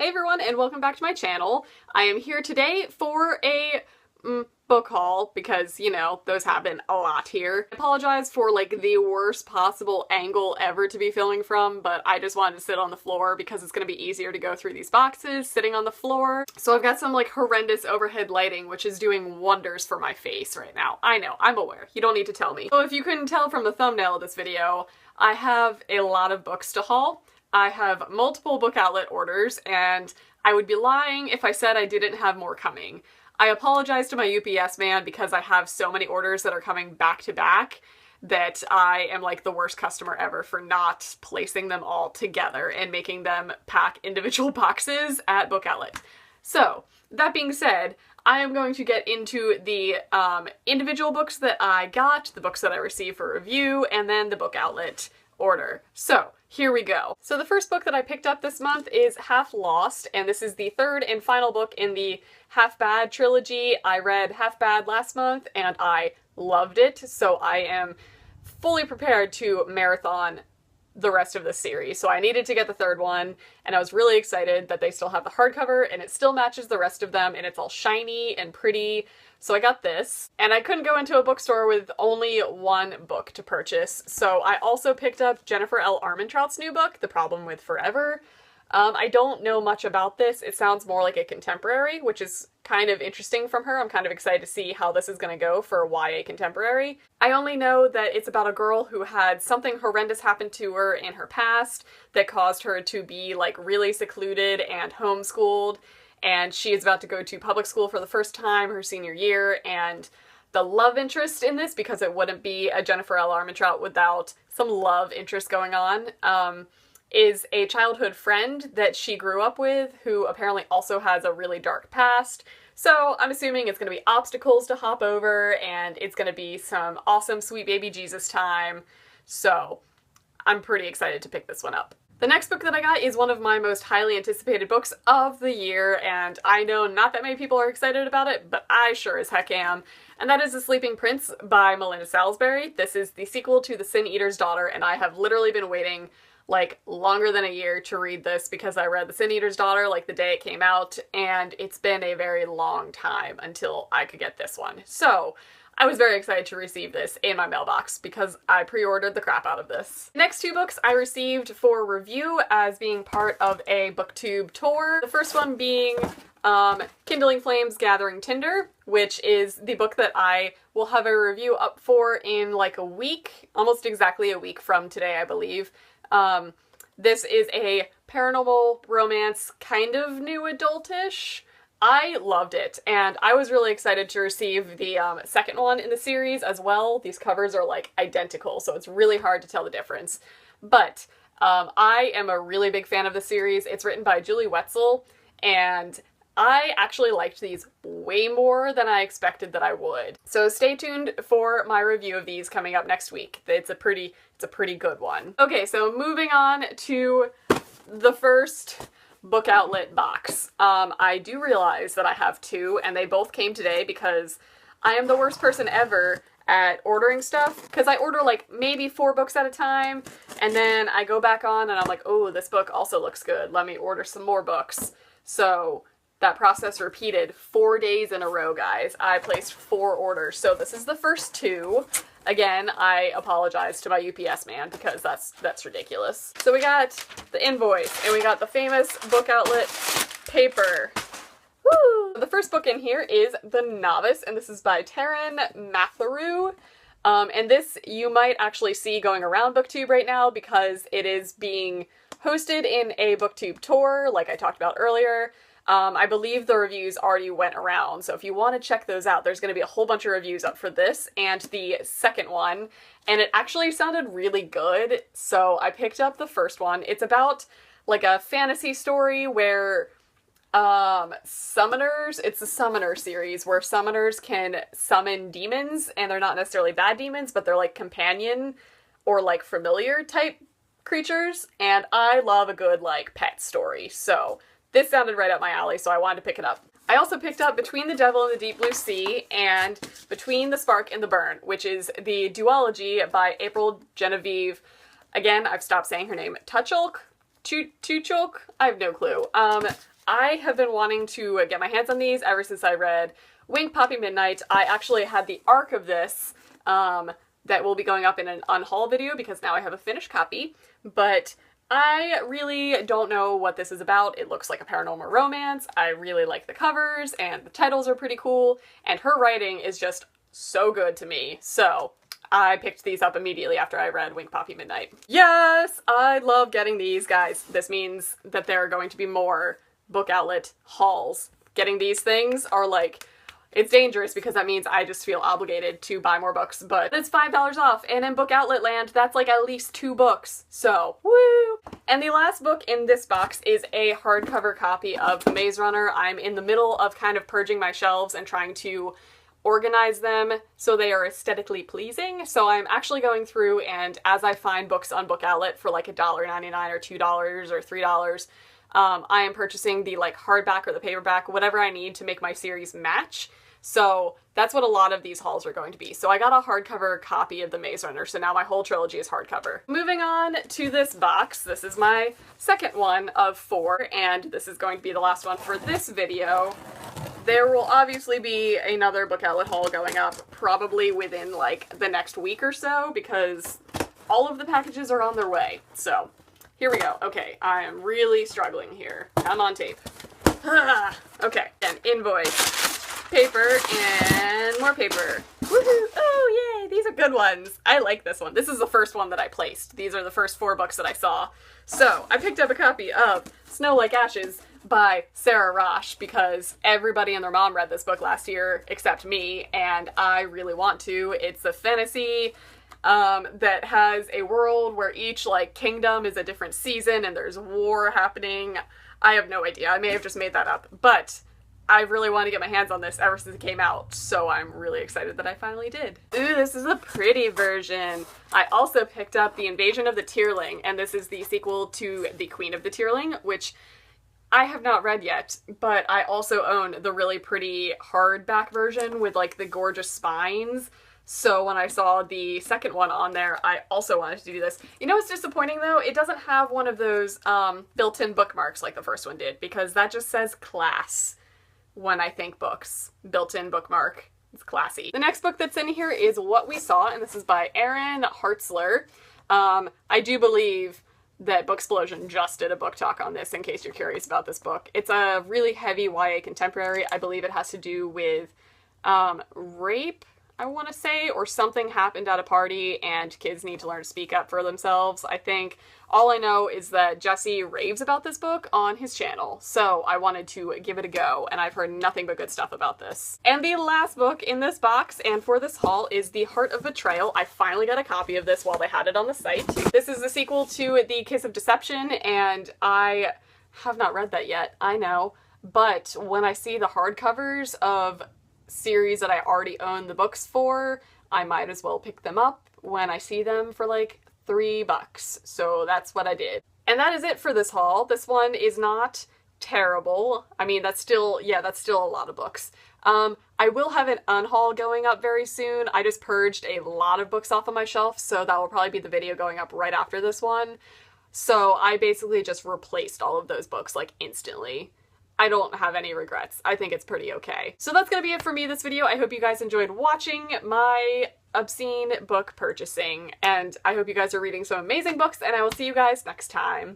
Hey everyone, and welcome back to my channel. I am here today for a book haul because, you know, those happen a lot here. I apologize for like the worst possible angle ever to be filming from, but I just wanted to sit on the floor because it's going to be easier to go through these boxes sitting on the floor. So I've got some like horrendous overhead lighting, which is doing wonders for my face right now. I know, I'm aware. You don't need to tell me. So if you couldn't tell from the thumbnail of this video, I have a lot of books to haul. I have multiple book outlet orders, and I would be lying if I said I didn't have more coming. I apologize to my UPS man because I have so many orders that are coming back to back that I am like the worst customer ever for not placing them all together and making them pack individual boxes at book outlet. So, that being said, I am going to get into the individual books that I got, the books that I received for review, and then the book outlet order. So, here we go. So the first book that I picked up this month is Half Lost, and this is the third and final book in the Half Bad trilogy. I read Half Bad last month and I loved it, so I am fully prepared to marathon the rest of the series. So I needed to get the third one, and I was really excited that they still have the hardcover and it still matches the rest of them and it's all shiny and pretty. So I got this, and I couldn't go into a bookstore with only one book to purchase, so I also picked up Jennifer L. Armentrout's new book, The Problem with Forever. I don't know much about this. It sounds more like a contemporary, which is kind of interesting from her. I'm kind of excited to see how this is going to go for YA contemporary. I only know that it's about a girl who had something horrendous happen to her in her past that caused her to be like really secluded and homeschooled, and she is about to go to public school for the first time her senior year, and the love interest in this, because it wouldn't be a Jennifer L. Armentrout without some love interest going on, is a childhood friend that she grew up with who apparently also has a really dark past. So I'm assuming it's going to be obstacles to hop over, and it's going to be some awesome sweet baby Jesus time. So I'm pretty excited to pick this one up. The next book that I got is one of my most highly anticipated books of the year, and I know not that many people are excited about it, but I sure as heck am, and that is The Sleeping Prince by Melinda Salisbury. This is the sequel to The Sin Eater's Daughter, and I have literally been waiting like longer than a year to read this because I read The Sin Eater's Daughter like the day it came out, and it's been a very long time until I could get this one. So I was very excited to receive this in my mailbox because I pre-ordered the crap out of this. The next two books I received for review as being part of a booktube tour. The first one being Kindling Flames Gathering Tinder, which is the book that I will have a review up for in like a week, almost exactly a week from today, I believe. This is a paranormal romance, kind of new adultish. I loved it, and I was really excited to receive the second one in the series as well. These covers are like identical, so it's really hard to tell the difference. But I am a really big fan of the series. It's written by Julie Wetzel, and I actually liked these way more than I expected that I would. So stay tuned for my review of these coming up next week. It's a pretty good one. Okay, so moving on to the first book outlet box. I do realize that I have two, and they both came today because I am the worst person ever at ordering stuff, because I order like maybe 4 books at a time, and then I go back on and I'm like, oh, this book also looks good. Let me order some more books. So that process repeated 4 days in a row, guys. I placed 4 orders. So this is the first 2. Again, I apologize to my UPS man because that's ridiculous. So we got the invoice, and we got the famous book outlet paper. Woo! The first book in here is The Novice, and this is by Taryn Matheru. And this you might actually see going around BookTube right now because it is being hosted in a BookTube tour, like I talked about earlier. I believe the reviews already went around, so if you want to check those out, there's going to be a whole bunch of reviews up for this and the second one, and it actually sounded really good, so I picked up the first one. It's about like a fantasy story where summoners, it's a summoner series where summoners can summon demons, and they're not necessarily bad demons, but they're like companion or like familiar type creatures, and I love a good like pet story, so this sounded right up my alley, so I wanted to pick it up. I also picked up Between the Devil and the Deep Blue Sea and Between the Spark and the Burn, which is the duology by April Genevieve. Again, I've stopped saying her name. Tuchulk? I have no clue. I have been wanting to get my hands on these ever since I read Wink Poppy Midnight. I actually had the arc of this that will be going up in an unhaul video because now I have a finished copy, but I really don't know what this is about. It looks like a paranormal romance. I really like the covers and the titles are pretty cool, and her writing is just so good to me. So I picked these up immediately after I read Wink Poppy Midnight. Yes, I love getting these, guys. This means that there are going to be more book outlet hauls. Getting these things are like, it's dangerous because that means I just feel obligated to buy more books, but it's $5 off, and in book outlet land, that's like at least 2 books, so woo! And the last book in this box is a hardcover copy of The Maze Runner. I'm in the middle of kind of purging my shelves and trying to organize them so they are aesthetically pleasing, so I'm actually going through, and as I find books on book outlet for like $1.99 or $2 or $3, I am purchasing the like hardback or the paperback, whatever I need to make my series match. So that's what a lot of these hauls are going to be. So I got a hardcover copy of The Maze Runner, so now my whole trilogy is hardcover. Moving on to this box, this is my second one of 4, and this is going to be the last one for this video. There will obviously be another book outlet haul going up probably within like the next week or so because all of the packages are on their way. So here we go. Okay, I am really struggling here. I'm on tape. Okay, an invoice. Paper and more paper. Woohoo! Oh yay! These are good ones. I like this one. This is the first one that I placed. These are the first 4 books that I saw. So I picked up a copy of Snow Like Ashes by Sarah Rosh because everybody and their mom read this book last year except me, and I really want to. It's a fantasy that has a world where each like kingdom is a different season and there's war happening. I have no idea. I may have just made that up, but I really want to get my hands on this ever since it came out, so I'm really excited that I finally did. Ooh, this is a pretty version. I also picked up The Invasion of the Tierling, and this is the sequel to The Queen of the Tierling, which I have not read yet, but I also own the really pretty hardback version with like the gorgeous spines. So when I saw the second one on there, I also wanted to do this. You know what's disappointing though? It doesn't have one of those built-in bookmarks like the first one did, because that just says class when I think books. Built-in bookmark. It's classy. The next book that's in here is What We Saw, and this is by Erin Hartzler. I do believe that Booksplosion just did a book talk on this, in case you're curious about this book. It's a really heavy YA contemporary. I believe it has to do with rape, I want to say, or something happened at a party and kids need to learn to speak up for themselves, I think. All I know is that Jesse raves about this book on his channel, so I wanted to give it a go, and I've heard nothing but good stuff about this. And the last book in this box, and for this haul, is The Heart of Betrayal. I finally got a copy of this while they had it on the site. This is the sequel to The Kiss of Deception, and I have not read that yet, I know, but when I see the hardcovers of series that I already own the books for, I might as well pick them up when I see them for like $3. So that's what I did. And that is it for this haul. This one is not terrible. I mean, that's still a lot of books. I will have an unhaul going up very soon. I just purged a lot of books off of my shelf, so that will probably be the video going up right after this one. So I basically just replaced all of those books like instantly. I don't have any regrets. I think it's pretty okay. So that's gonna be it for me this video. I hope you guys enjoyed watching my obscene book purchasing, and I hope you guys are reading some amazing books, and I will see you guys next time.